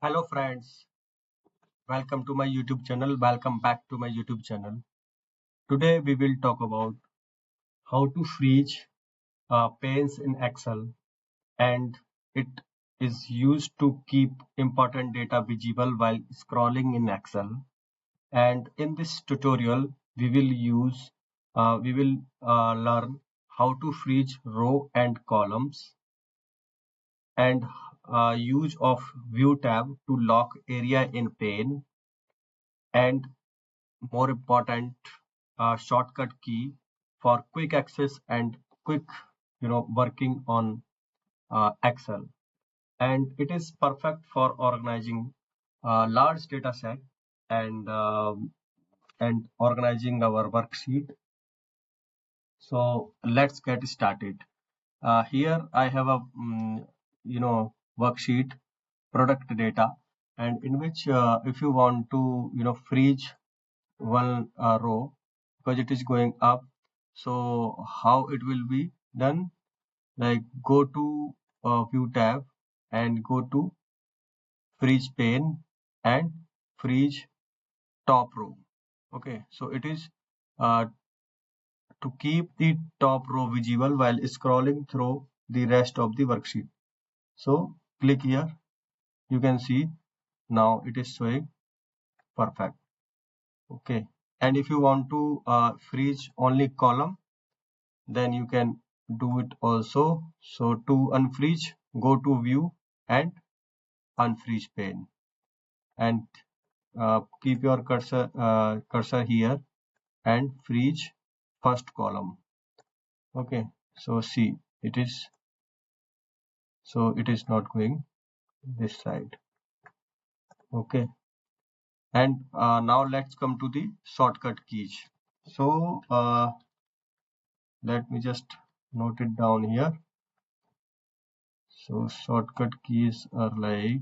Hello friends, welcome to my YouTube channel. Welcome back to my YouTube channel. Today we will talk about how to freeze panes in Excel, and it is used to keep important data visible while scrolling in Excel. And in this tutorial we will learn how to freeze row and columns, and use of view tab to lock area in pane, and more important, shortcut key for quick access and quick working on Excel. And it is perfect for organizing large data set, and organizing our worksheet. So let's get started. Here I have a worksheet, product data, and in which if you want to freeze one row because it is going up. So how it will be done? Like, go to view tab and go to freeze pane and freeze top row. Okay, so it is uh, to keep the top row visible while scrolling through the rest of the worksheet. So click here, you can see now it is showing perfect. Okay, and if you want to freeze only column, then you can do it also. So to unfreeze, go to view and unfreeze pane, and keep your cursor here and freeze first column. Okay, so see, it is not going this side. Okay, and now let's come to the shortcut keys. So let me just note it down here. So shortcut keys are like,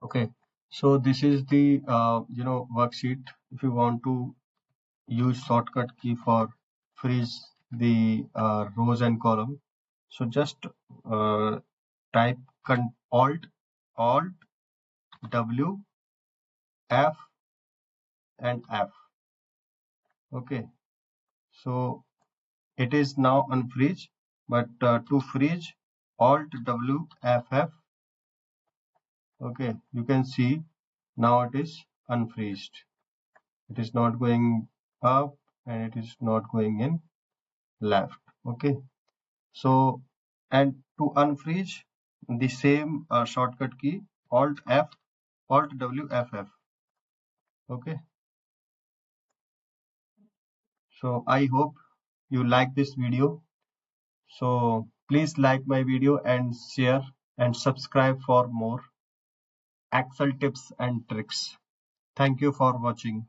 okay, so this is the worksheet. If you want to use shortcut key for freeze the rows and column, so just type Alt W F and F. Okay, so it is now unfreeze, but to freeze, Alt W F F. Okay, you can see now it is unfreezed. It is not going up and it is not going in left. Okay, so, and to unfreeze, the same shortcut key, Alt F, Alt W F F. Okay, so I hope you like this video. So please like my video and share and subscribe for more Excel tips and tricks. Thank you for watching.